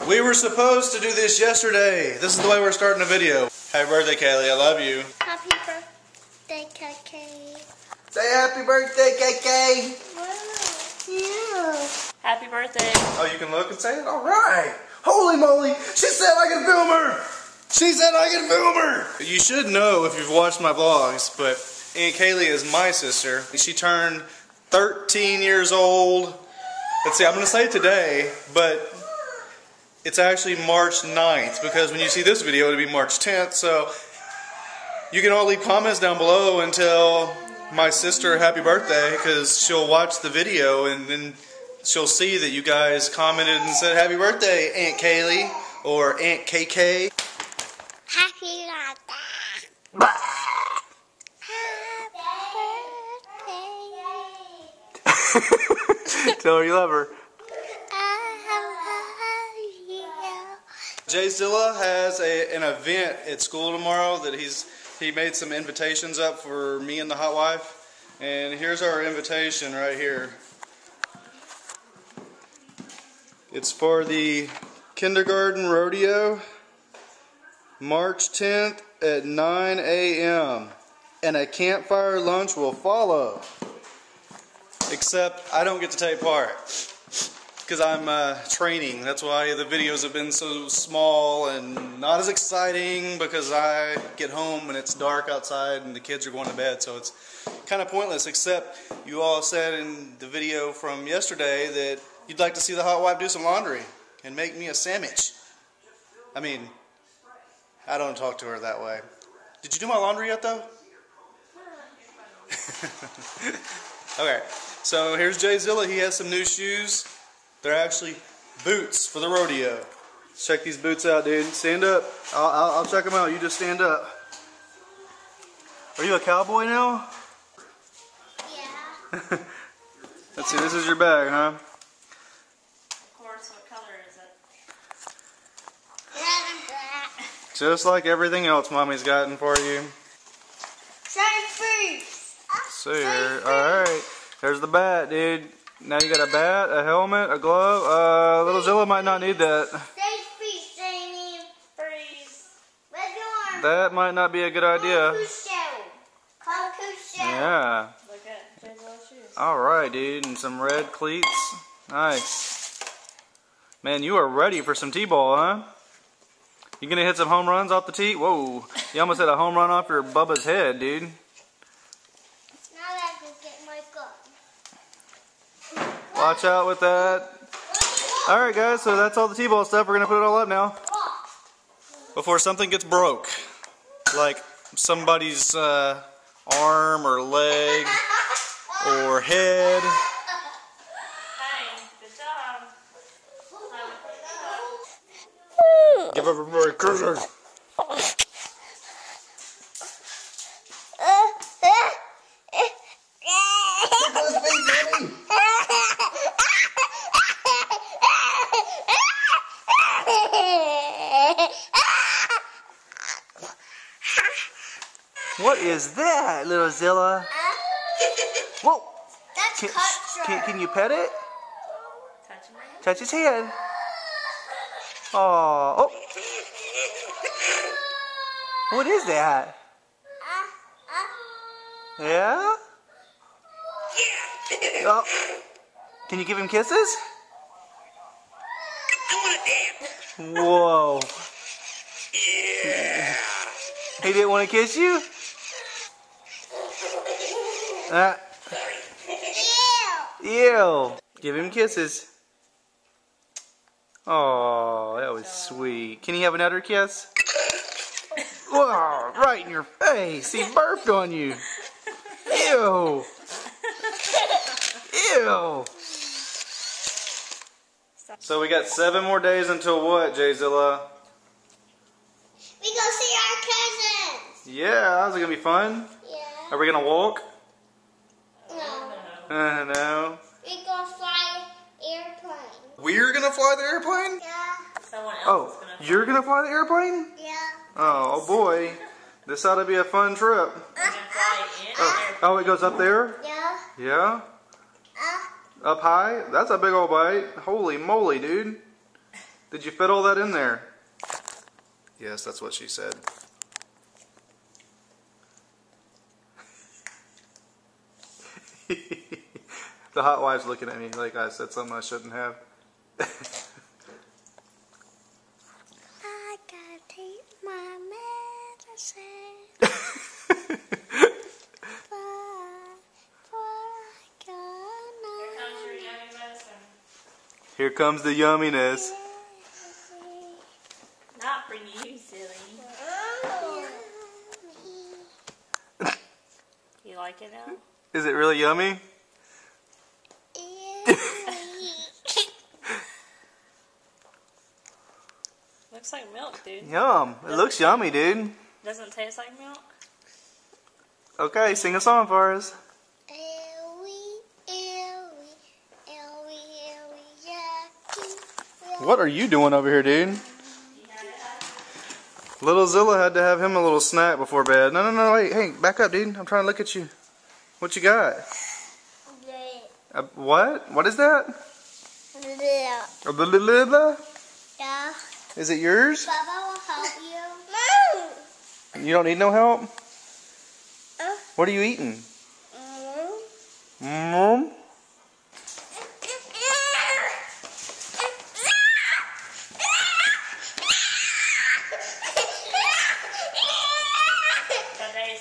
We were supposed to do this yesterday. This is the way we're starting the video. Happy birthday, Kaylee. I love you. Happy birthday, KK. Say happy birthday, KK. Wow. Yeah. Happy birthday. Oh, you can look and say it? All right. Holy moly. She said I can film her. She said I can film her. You should know if you've watched my vlogs, but Aunt Kaylee is my sister. She turned 13 years old. Let's see, I'm going to say today, but it's actually March 9th, because when you see this video, it'll be March 10th, so you can all leave comments down below and tell my sister happy birthday, because she'll watch the video and then she'll see that you guys commented and said happy birthday, Aunt Kaylee, or Aunt KK. Happy birthday. Tell her you love her. J-ZILLA has an event at school tomorrow that he made some invitations up for me and the hot wife. And here's our invitation right here. It's for the kindergarten rodeo, March 10th at 9 a.m. And a campfire lunch will follow. Except I don't get to take part, because I'm training. That's why the videos have been so small and not as exciting, because I get home and it's dark outside and the kids are going to bed, so it's kind of pointless. Except you all said in the video from yesterday that you'd like to see the hot wife do some laundry and make me a sandwich. I mean, I don't talk to her that way. Did you do my laundry yet, though? Okay, so here's J-ZILLA. He has some new shoes. They're actually boots for the rodeo. Check these boots out, dude. Stand up. I'll check them out. You just stand up. Are you a cowboy now? Yeah. Let's see. This is your bag, huh? Of course, what color is it? Red and black. Just like everything else Mommy's gotten for you. Shiny fruits. See here. Alright. There's the bat, dude. Now you got a bat, a helmet, a glove. LITTLE-ZILLA might not need that. That might not be a good idea. Yeah. Look at J-ZILLA's shoes. Alright, dude. And some red cleats. Nice. Man, you are ready for some t-ball, huh? You gonna hit some home runs off the tee? Whoa. You almost hit a home run off your Bubba's head, dude. Watch out with that. Alright guys, so that's all the t-ball stuff. We're going to put it all up now. Before something gets broke. Like somebody's arm or leg or head. Hey, good job. Give everybody kisses. What is that, LITTLE-ZILLA? Whoa! That's Cutler. Can you pet it? Touch him right Touch his head. Oh. What is that? Yeah? Oh. Can you give him kisses? Whoa. Yeah. He didn't want to kiss you? Ew. Give him kisses. Oh, that was sweet. Can he have another kiss? Whoa, right in your face. He burped on you. Ew. Ew. So we got 7 more days until what, J-ZILLA? We go see our cousins. Yeah, is it going to be fun? Yeah. Are we going to walk? No. No. We go fly airplane. We're going to fly the airplane? Yeah. Someone else is Oh, gonna you're going to fly the airplane? Yeah. Oh boy. This ought to be a fun trip. fly in Oh, it goes up there? Yeah. Yeah? Up high? That's a big old bite. Holy moly, dude. Did you fit all that in there? Yes, that's what she said. The hot wife's looking at me like I said something I shouldn't have. I gotta take my medicine. Here comes the yumminess. Not for you, silly. You like it now? Is it really yummy? Looks like milk, dude. Yum. It looks yummy, dude. Doesn't taste like milk? Okay, sing a song for us. What are you doing over here, dude? Little Zilla had to have him a little snack before bed. No, no, no, wait. Hey, back up, dude. I'm trying to look at you. What you got? What? What is that? A little. Yeah. Is it yours? Baba will help you. You don't need no help? What are you eating? Mom?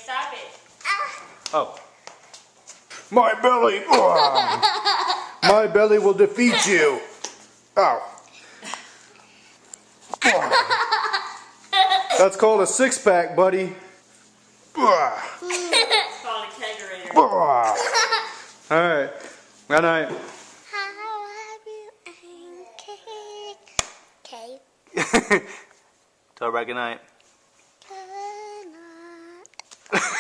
Stop it. Oh. My belly! My belly will defeat you! Ow. That's called a six-pack, buddy. It's called a kegerator. Alright. Good night. Tell her good night. Good night.